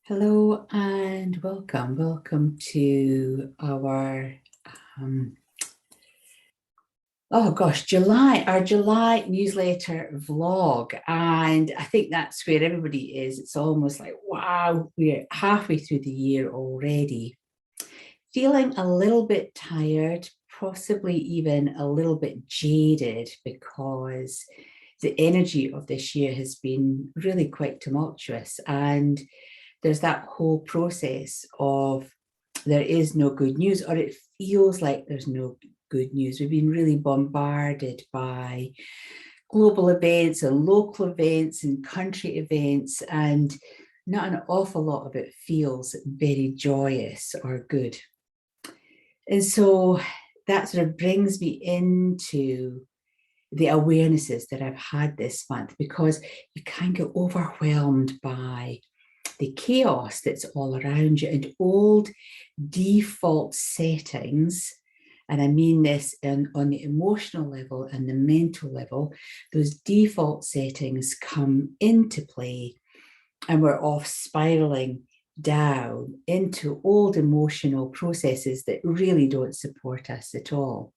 Hello and welcome. Welcome to our our July newsletter vlog. And I think that's where everybody is. It's almost like, wow, we're halfway through the year already. Feeling a little bit tired, possibly even a little bit jaded because the energy of this year has been really quite tumultuous. And there's that whole process of there is no good news, or it feels like there's no good news. We've been really bombarded by global events and local events and country events, and not an awful lot of it feels very joyous or good. And so that sort of brings me into the awarenesses that I've had this month, because you can get overwhelmed by the chaos that's all around you and old default settings. And I mean this on the emotional level and the mental level. Those default settings come into play and we're off spiraling down into old emotional processes that really don't support us at all.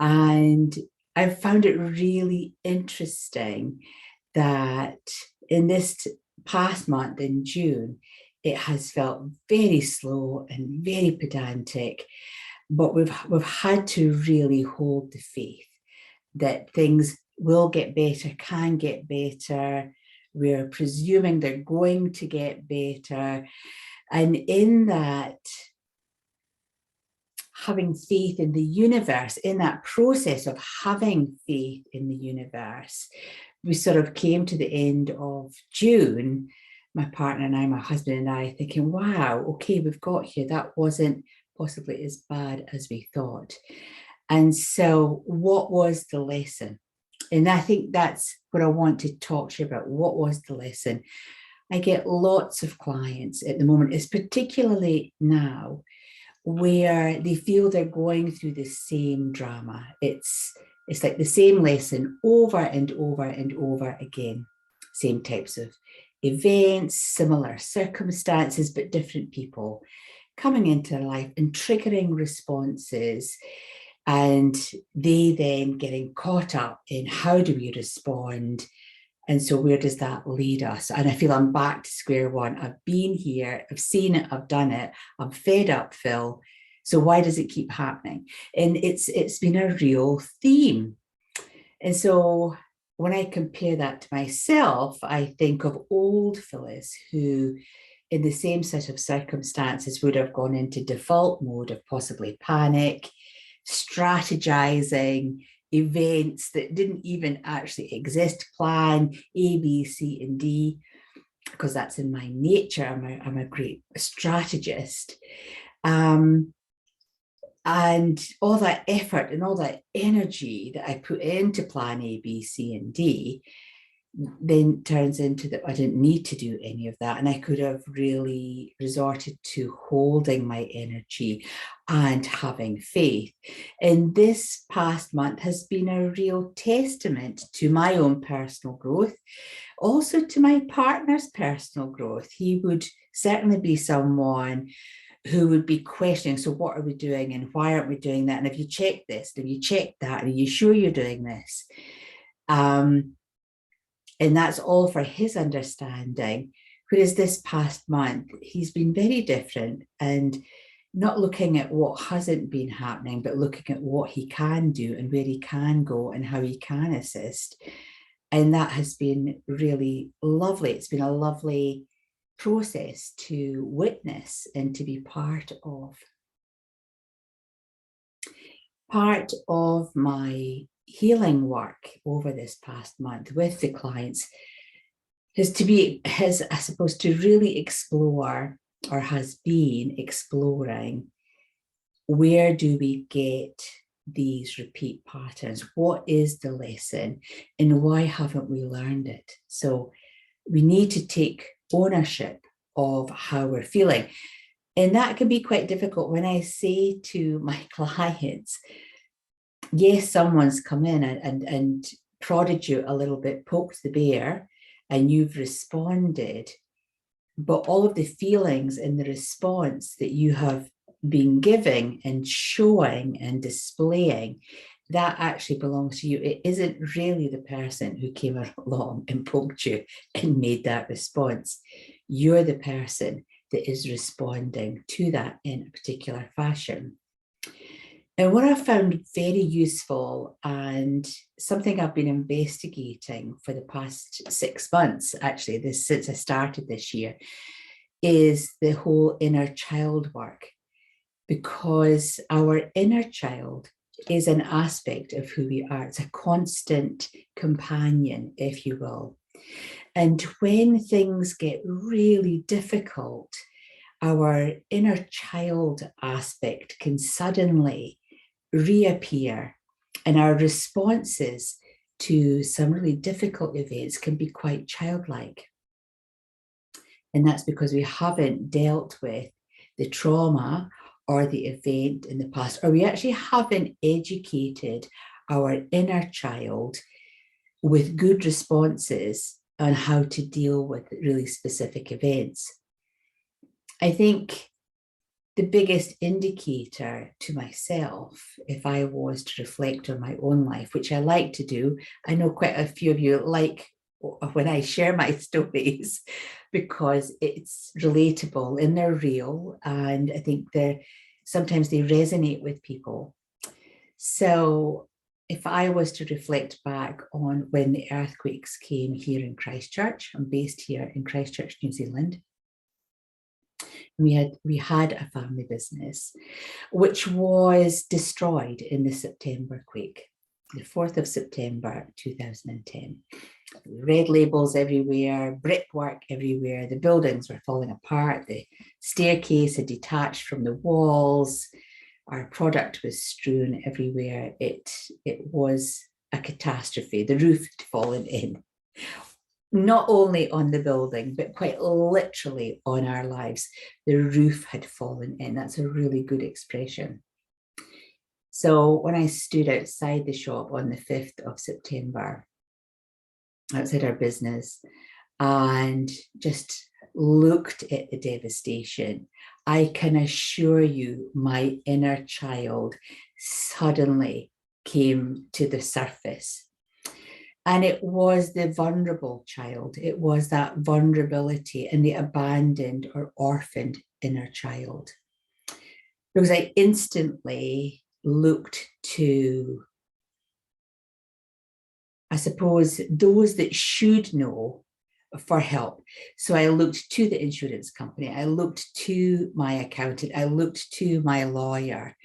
And I've found it really interesting that in this past month in June, it has felt very slow and very pedantic, but we've had to really hold the faith that things will get better, can get better. We're presuming they're going to get better. And in that, having faith in the universe, in that process of having faith in the universe, we sort of came to the end of June, my partner and I, my husband and I, thinking, wow, okay, we've got here. That wasn't possibly as bad as we thought. And so what was the lesson? And I think that's what I want to talk to you about. What was the lesson? I get lots of clients at the moment, it's particularly now, where they feel they're going through the same drama. It's like the same lesson over and over and over again. Same types of events, similar circumstances, but different people coming into their life and triggering responses. And they then getting caught up in how do we respond? And so where does that lead us? And I feel I'm back to square one. I've been here, I've seen it, I've done it. I'm fed up, Phil. So why does it keep happening? And it's been a real theme. And so when I compare that to myself, I think of old Phyllis, who in the same set of circumstances would have gone into default mode of possibly panic, strategizing, events that didn't even actually exist, plan A, B, C, and D, because that's in my nature. I'm a great strategist. And all that effort and all that energy that I put into plan A, B, C, and D then turns into that I didn't need to do any of that. And I could have really resorted to holding my energy and having faith. And this past month has been a real testament to my own personal growth, also to my partner's personal growth. He would certainly be someone who would be questioning, so what are we doing and why aren't we doing that? And have you checked this? Have you checked that? Are you sure you're doing this? And that's all for his understanding. Whereas this past month, he's been very different and not looking at what hasn't been happening, but looking at what he can do and where he can go and how he can assist. And that has been really lovely. It's been a lovely process to witness and to be part of. Part of my healing work over this past month with the clients has, I suppose, to really explore, or has been exploring, where do we get these repeat patterns? What is the lesson and why haven't we learned it? So we need to take ownership of how we're feeling. And that can be quite difficult when I say to my clients, yes, someone's come in and prodded you a little bit, poked the bear, and you've responded. but all of the feelings and the response that you have been giving and showing and displaying, that actually belongs to you. It isn't really the person who came along and poked you and made that response. You're the person that is responding to that in a particular fashion. And what I found very useful, and something I've been investigating for the past 6 months, actually, since I started this year, is the whole inner child work. Because our inner child is an aspect of who we are. It's a constant companion, if you will. And when things get really difficult, our inner child aspect can suddenly reappear, and our responses to some really difficult events can be quite childlike. And that's because we haven't dealt with the trauma or the event in the past, or we actually haven't educated our inner child with good responses on how to deal with really specific events. I think the biggest indicator to myself, if I was to reflect on my own life, which I like to do, I know quite a few of you like when I share my stories because it's relatable and they're real, and I think sometimes they resonate with people. So if I was to reflect back on when the earthquakes came here in Christchurch, I'm based here in Christchurch, New Zealand. We had a family business which was destroyed in the September quake, the 4th of September 2010. Red labels everywhere, brickwork everywhere, the buildings were falling apart, the staircase had detached from the walls, our product was strewn everywhere. It was a catastrophe. The roof had fallen in, not only on the building, but quite literally on our lives. The roof had fallen in. That's a really good expression. So when I stood outside the shop on the 5th of September, outside our business, and just looked at the devastation, I can assure you my inner child suddenly came to the surface. And it was the vulnerable child. It was that vulnerability and the abandoned or orphaned inner child. Because I instantly looked to, I suppose, those that should know for help. So I looked to the insurance company. I looked to my accountant. I looked to my lawyer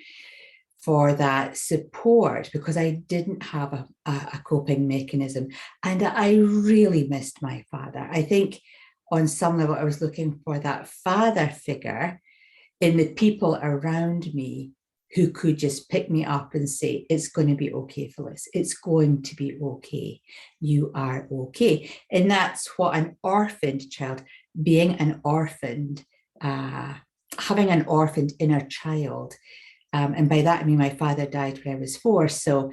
for that support because I didn't have a coping mechanism. And I really missed my father. I think on some level, I was looking for that father figure in the people around me who could just pick me up and say, it's going to be okay, Phyllis. It's going to be okay. You are okay. And that's what an orphaned child, being an orphaned, having an orphaned inner child. And by that, I mean, my father died when I was 4. So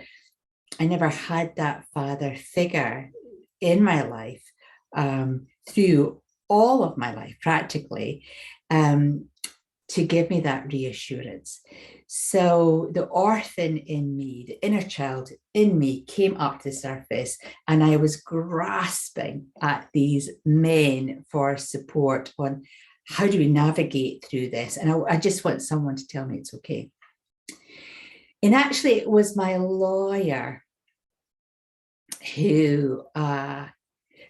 I never had that father figure in my life through all of my life, practically, to give me that reassurance. So the orphan in me, the inner child in me came up to the surface, and I was grasping at these men for support on how do we navigate through this? And I just want someone to tell me it's okay. And actually, it was my lawyer who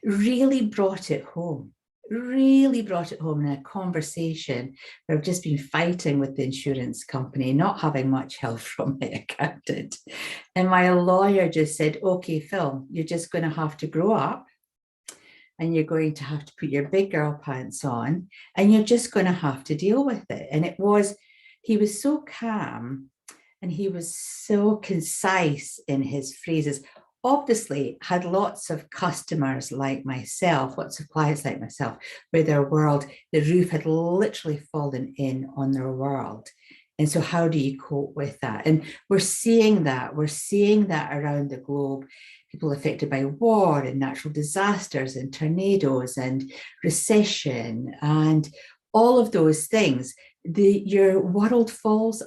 really brought it home in a conversation where I've just been fighting with the insurance company, not having much help from my accountant. And my lawyer just said, okay, Phil, you're just going to have to grow up and you're going to have to put your big girl pants on and you're just going to have to deal with it. And he was so calm and he was so concise in his phrases. Obviously had lots of customers like myself, lots of clients like myself, where the roof had literally fallen in on their world. And so how do you cope with that? And we're seeing that around the globe, people affected by war and natural disasters and tornadoes and recession and all of those things. Your world falls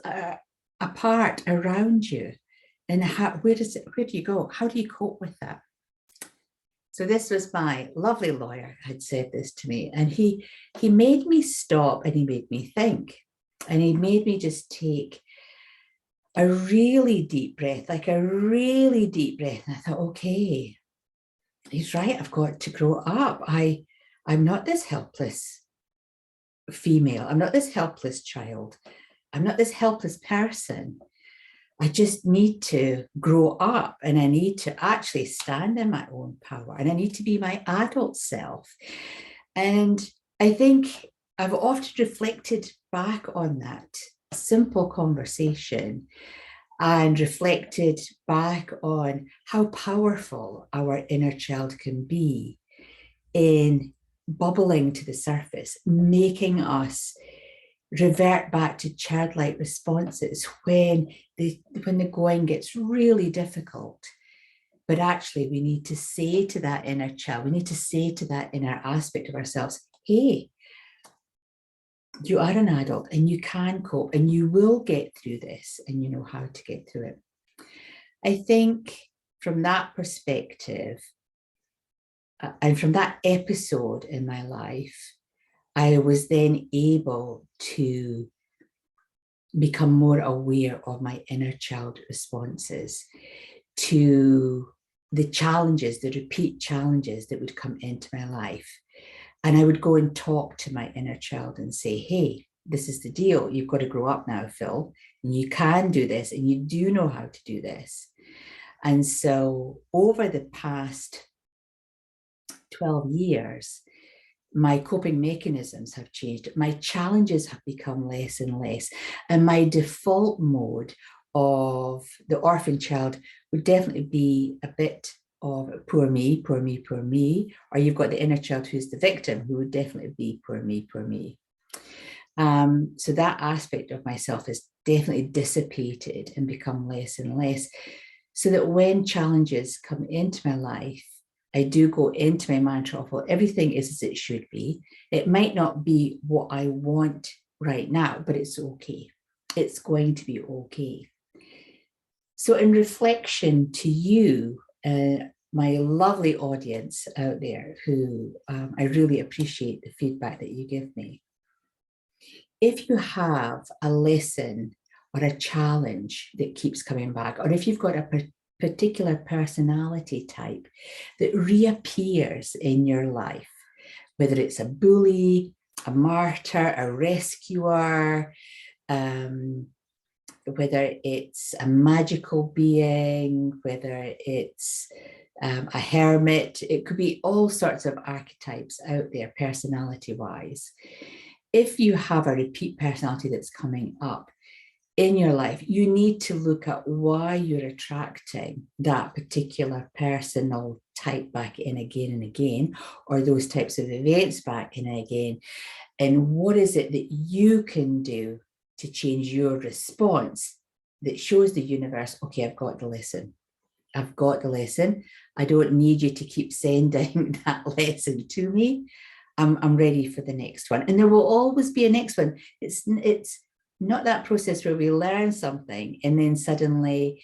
apart around you. And where do you go? How do you cope with that? So this was my lovely lawyer had said this to me, and he made me stop and he made me think. And he made me just take a really deep breath, like a really deep breath. And I thought, okay, he's right. I've got to grow up. I'm not this helpless female. I'm not this helpless child. I'm not this helpless person. I just need to grow up, and I need to actually stand in my own power, and I need to be my adult self. And I think I've often reflected back on that simple conversation and reflected back on how powerful our inner child can be in bubbling to the surface, making us revert back to childlike responses when the going gets really difficult. But actually, we need to say to that inner child, we need to say to that inner aspect of ourselves, hey, you are an adult and you can cope and you will get through this and you know how to get through it. I think from that perspective, and from that episode in my life, I was then able to become more aware of my inner child responses to the challenges, the repeat challenges that would come into my life. And I would go and talk to my inner child and say, hey, this is the deal. You've got to grow up now, Phil, and you can do this, and you do know how to do this. And so over the past 12 years, my coping mechanisms have changed. My challenges have become less and less. And my default mode of the orphan child would definitely be a bit of poor me, poor me, poor me. Or you've got the inner child who's the victim, who would definitely be poor me, poor me. So that aspect of myself has definitely dissipated and become less and less. So that when challenges come into my life, I do go into my mantra of, well, everything is as it should be. It might not be what I want right now, but it's okay. It's going to be okay. So in reflection to you, my lovely audience out there who I really appreciate the feedback that you give me. If you have a lesson or a challenge that keeps coming back, or if you've got a particular personality type that reappears in your life, whether it's a bully, a martyr, a rescuer, whether it's a magical being, whether it's a hermit, it could be all sorts of archetypes out there personality-wise. If you have a repeat personality that's coming up in your life, you need to look at why you're attracting that particular personal type back in again and again, or those types of events back in again. And what is it that you can do to change your response that shows the universe, okay, I've got the lesson. I've got the lesson. I don't need you to keep sending that lesson to me. I'm ready for the next one. And there will always be a next one. It's not that process where we learn something and then suddenly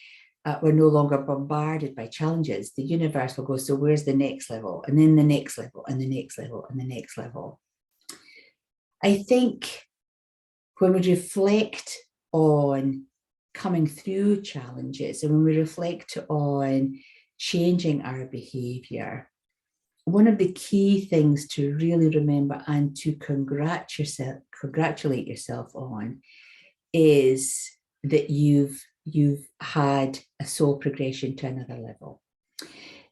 we're no longer bombarded by challenges. The universe will go, so where's the next level? And then the next level, and the next level, and the next level. I think when we reflect on coming through challenges and when we reflect on changing our behavior, one of the key things to really remember and to congratulate yourself on is that you've had a soul progression to another level,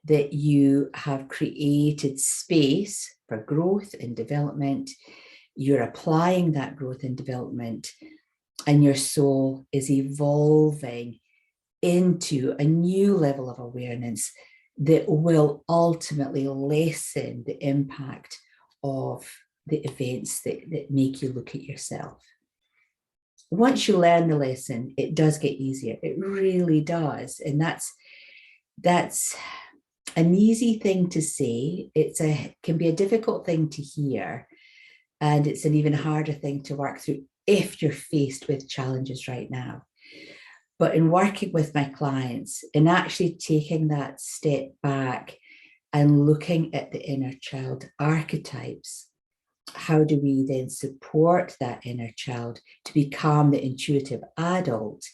that you have created space for growth and development. You're applying that growth and development, and your soul is evolving into a new level of awareness that will ultimately lessen the impact of the events that make you look at yourself. once you learn the lesson, it does get easier. It really does. And that's an easy thing to say. Can be a difficult thing to hear. And it's an even harder thing to work through if you're faced with challenges right now. But in working with my clients and actually taking that step back and looking at the inner child archetypes, how do we then support that inner child to become the intuitive adult?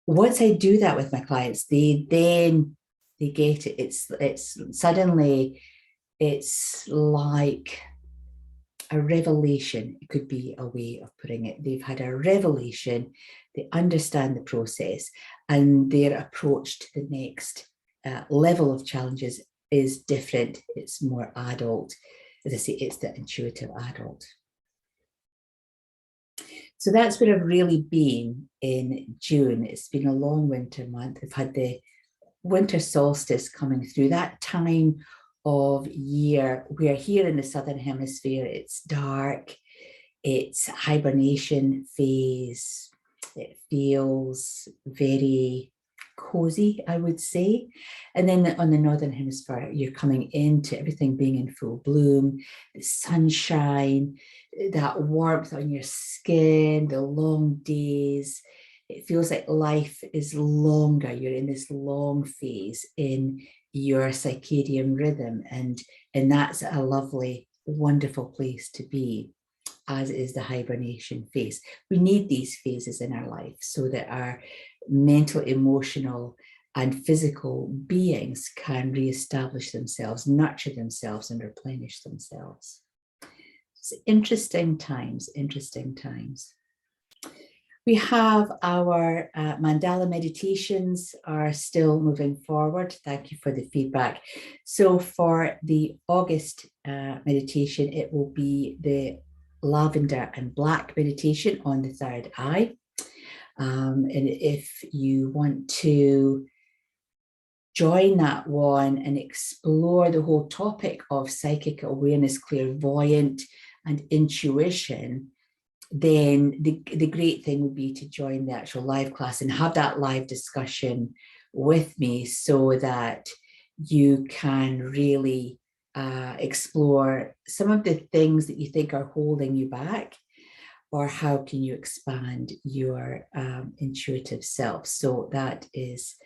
Once I do that with my clients, they get it. It's suddenly, it's like a revelation. It could be a way of putting it. They've had a revelation, they understand the process, and their approach to the next level of challenges is different. It's more adult. As I say, it's the intuitive adult. So that's where I've really been in June. It's been a long winter month. We've had the winter solstice coming through, that time of year where here in the Southern Hemisphere, it's dark, it's hibernation phase. It feels very cozy, I would say. And then on the Northern Hemisphere, you're coming into everything being in full bloom, the sunshine, that warmth on your skin, the long days. It feels like life is longer. You're in this long phase in your circadian rhythm. And that's a lovely, wonderful place to be, as is the hibernation phase. We need these phases in our life so that our mental, emotional, and physical beings can reestablish themselves, nurture themselves, and replenish themselves. It's interesting times, interesting times. We have our mandala meditations are still moving forward. Thank you for the feedback. So for the August meditation, it will be the lavender and black meditation on the third eye. And if you want to join that one and explore the whole topic of psychic awareness, clairvoyant, and intuition, then the great thing would be to join the actual live class and have that live discussion with me so that you can really explore some of the things that you think are holding you back, or how can you expand your intuitive self. So that is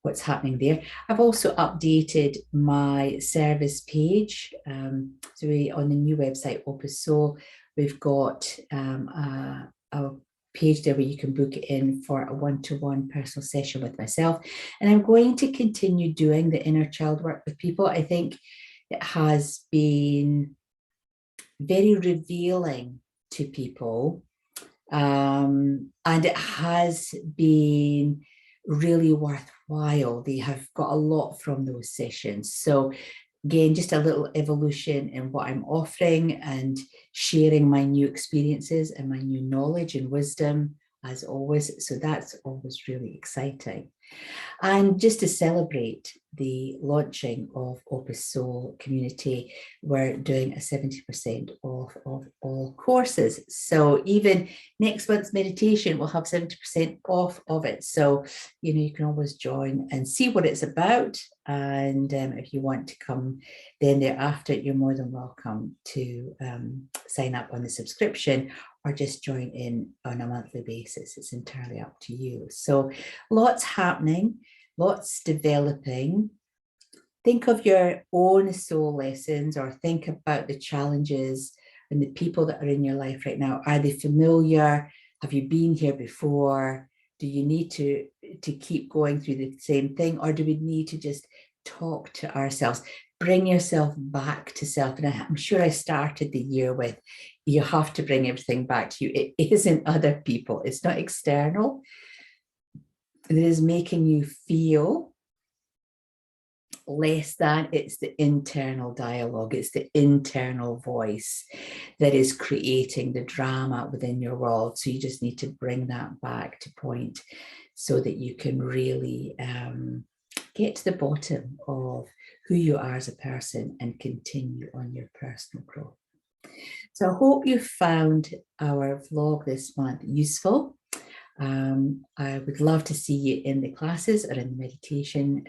what's happening there. I've also updated my service page. So on the new website, Opus Soul, we've got a page there where you can book it in for a one-to-one personal session with myself. And I'm going to continue doing the inner child work with people. I think it has been very revealing to people. And it has been really worthwhile. They have got a lot from those sessions. So again, just a little evolution in what I'm offering and sharing my new experiences and my new knowledge and wisdom, as always. So that's always really exciting. And just to celebrate the launching of Opus Soul Community, we're doing a 70% off of all courses. So even next month's meditation will have 70% off of it. So, you can always join and see what it's about. And if you want to come then thereafter, you're more than welcome to sign up on the subscription or just join in on a monthly basis. It's entirely up to you. So lots happening, lots developing. Think of your own soul lessons, or think about the challenges and the people that are in your life right now. Are they familiar? Have you been here before? Do you need to keep going through the same thing, or do we need to just talk to ourselves? Bring yourself back to self. And I'm sure I started the year with, you have to bring everything back to you. It isn't other people. It's not external. It is making you feel less than. It's the internal dialogue. It's the internal voice that is creating the drama within your world. So you just need to bring that back to point so that you can really get to the bottom of who you are as a person and continue on your personal growth. So I hope you found our vlog this month useful. I would love to see you in the classes or in the meditation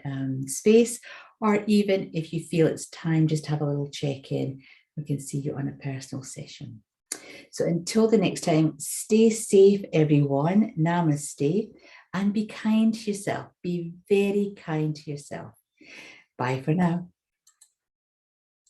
space, or even if you feel it's time just to have a little check-in, we can see you on a personal session. So until the next time, stay safe, everyone. Namaste, and be kind to yourself. Be very kind to yourself. Bye for now.